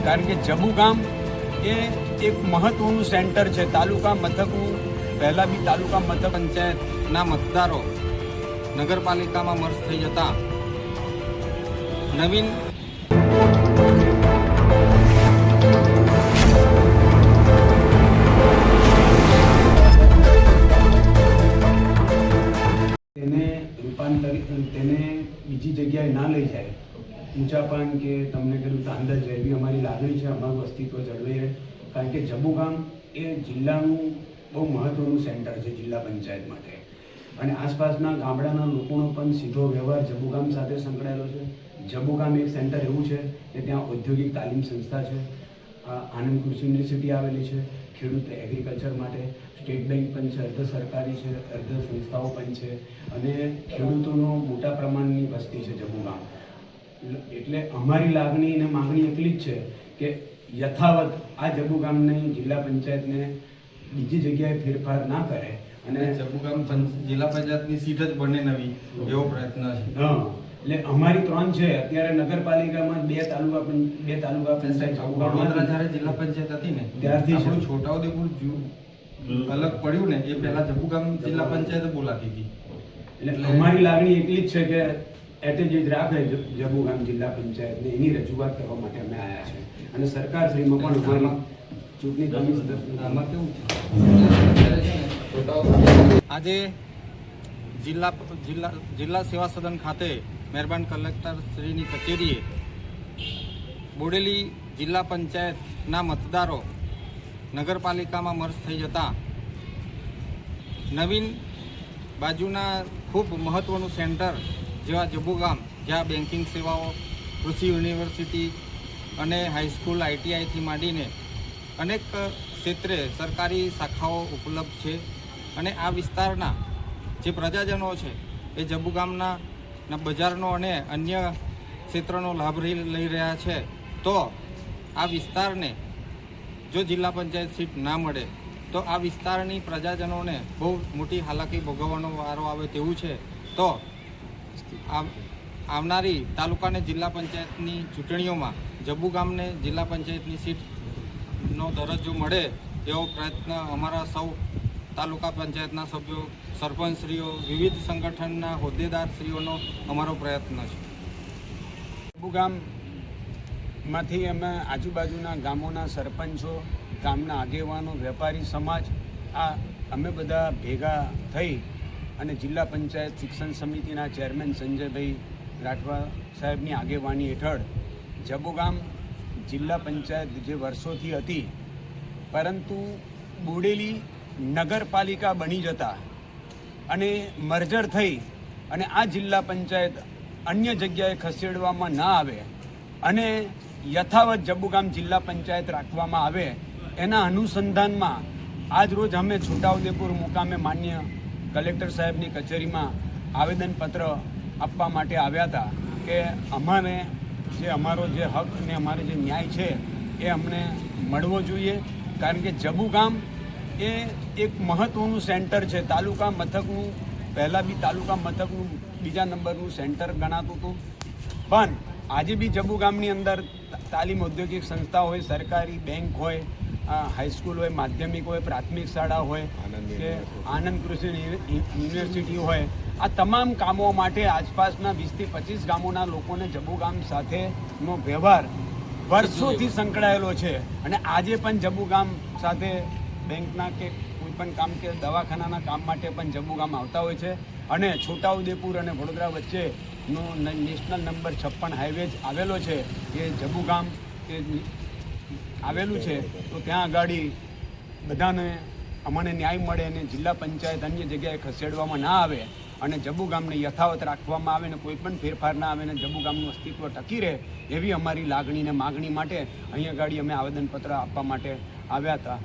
કારણ કે જબુ ગામ એ એક મહત્વનું સેન્ટર છે. તાલુકા મથકનું પહેલાં બી તાલુકા મથક પંચાયતના મતદારો નગરપાલિકામાં મર્જ થઈ જતા નવીન તેને બીજી જગ્યાએ ના લઈ જાય, ઊંચા પાન કે તમને કીધું તો અંદર જાય એવી અમારી લાગણી છે. અમારું અસ્તિત્વ જળવાઈ રહે, કારણ કે જબુ ગામ એ જિલ્લાનું બહુ મહત્ત્વનું સેન્ટર છે જિલ્લા પંચાયત માટે. અને આસપાસના ગામડાના લોકોનો પણ સીધો વ્યવહાર જબુ ગામ સાથે સંકળાયેલો છે. જબુ ગામ એક સેન્ટર એવું છે કે ત્યાં ઔદ્યોગિક તાલીમ સંસ્થા છે, આનંદ કૃષિ યુનિવર્સિટી આવેલી છે, ખેડૂત એગ્રીકલ્ચર માટે સ્ટેટ બેંક પણ છે, અર્ધ સરકારી છે, અર્ધ સંસ્થાઓ પણ છે, અને ખેડૂતોનો મોટા પ્રમાણની વસ્તી છે જબુ ગામ. એટલે અમારી લાગણી અને માગણી એટલી જ છે કે યથાવત આ જબુ ગામને જિલ્લા પંચાયતને બીજી જગ્યાએ ફેરફાર ના કરે અને જબુ ગામ જિલ્લા પંચાયતની સીટ જ બને નવી, એવો પ્રયત્ન છે. એટલે અમારી 3 છે અત્યારે નગરપાલિકામાં બે તાલુકા પંચાયત. વડોદરા જ્યારે જિલ્લા પંચાયત હતી ને ત્યારથી આપણું છોટાઉદેપુર અલગ પડ્યું ને એ પહેલા જબુ ગામ જિલ્લા પંચાયત બોલાતી હતી. એટલે અમારી લાગણી એટલી જ છે કે એટેજ રાખે જબુ ગામ જિલ્લા પંચાયતને, એની રજૂઆત કરવા માટે અમે આવ્યા છે. અને સરકારશ્રીમાં પણ અમારી ચૂંટણી કમિશન આમાં કેવું છે, આજે જિલ્લા સેવા સદન ખાતે મહેરબાન કલેક્ટર શ્રીની કચેરીએ બોડેલી જિલ્લા પંચાયતના મતદારો નગરપાલિકામાં મર્જ થઈ જતા નવીન બાજુના ખૂબ મહત્ત્વનું સેન્ટર જેવા જબુ ગામ, જ્યાં બેન્કિંગ સેવાઓ, કૃષિ યુનિવર્સિટી અને હાઈસ્કૂલ ITIથી માંડીને અનેક ક્ષેત્રે સરકારી શાખાઓ ઉપલબ્ધ છે. અને આ વિસ્તારના જે પ્રજાજનો છે એ જબુ ગામના બજારનો અને અન્ય ક્ષેત્રનો લાભ લઈ રહ્યા છે. તો આ વિસ્તારને જો જિલ્લા પંચાયત સીટ ના મળે તો આ વિસ્તારની પ્રજાજનોને બહુ મોટી હાલાકી ભોગવવાનો વારો આવે તેવું છે. તો આવનારી તાલુકા અને જિલ્લા પંચાયતની ચૂંટણીઓમાં જબુ ગામને જિલ્લા પંચાયતની સીટનો દરજ્જો મળે એવો પ્રયત્ન અમારા સૌ તાલુકા પંચાયતના સભ્યો, સરપંચશ્રીઓ, વિવિધ સંગઠનના હોદ્દેદારશ્રીઓનો અમારો પ્રયત્ન છે. જબુ ગામમાંથી અમે આજુબાજુના ગામોના સરપંચો, ગામના આગેવાનો, વેપારી સમાજ, અમે બધા ભેગા થઈ અને જિલ્લા પંચાયત શિક્ષણ સમિતિના ચેરમેન સંજયભાઈ રાઠવા સાહેબની આગેવાની હેઠળ જબુ ગામ જિલ્લા પંચાયત જે વર્ષોથી હતી, પરંતુ બોડેલી નગરપાલિકા બની જતા અને મર્જર થઈ અને આ જિલ્લા પંચાયત અન્ય જગ્યાએ ખસેડવામાં ના આવે અને યથાવત જબુ ગામ જિલ્લા પંચાયત રાખવામાં આવે, એના અનુસંધાનમાં આજ રોજ અમે છોટાઉદેપુર મુકામે માન્ય કલેક્ટર સાહેબની કચેરીમાં આવેદનપત્ર આપવા માટે આવ્યા હતા કે અમારો જે હક અને અમારો જે ન્યાય છે એ અમને મળવો જોઈએ. કારણ કે જબુ ગામ એ એક મહત્ત્વનું સેન્ટર છે. તાલુકા મથકનું પહેલાં બી તાલુકા મથકનું બીજા નંબરનું સેન્ટર ગણાતું હતું, પણ આજે બી જબુ ગામની અંદર તાલીમ ઔદ્યોગિક સંસ્થા હોય, સરકારી બેંક હોય, હાઈસ્કૂલ હોય, માધ્યમિક હોય, પ્રાથમિક શાળા હોય કે આનંદ કૃષિ યુનિવર્સિટી હોય, આ તમામ કામો માટે આસપાસના 20 થી 25 ગામોના લોકોને જબુ ગામ સાથેનો વ્યવહાર વર્ષોથી સંકળાયેલો છે. અને આજે પણ જબુ ગામ સાથે બેંકના કે કોઈ પણ કામ કે દવાખાનાના કામ માટે પણ જબુ ગામ આવતા હોય છે. અને છોટાઉદેપુર અને વડોદરા વચ્ચેનો નેશનલ નંબર 56 હાઈવે આવેલો છે, એ જબુ ગામ આવેલું છે. તો ત્યાં આગળ બધાને અમને ન્યાય મળે અને જિલ્લા પંચાયત અન્ય જગ્યાએ ખસેડવામાં ના આવે અને જબુ ગામને યથાવત રાખવામાં આવે ને કોઈ પણ ફેરફાર ના આવે ને જબુ ગામનું અસ્તિત્વ ટકી રહે, એવી અમારી લાગણી અને માગણી માટે અહીંયા આગળ અમે આવેદનપત્ર આપવા માટે આવ્યા હતા.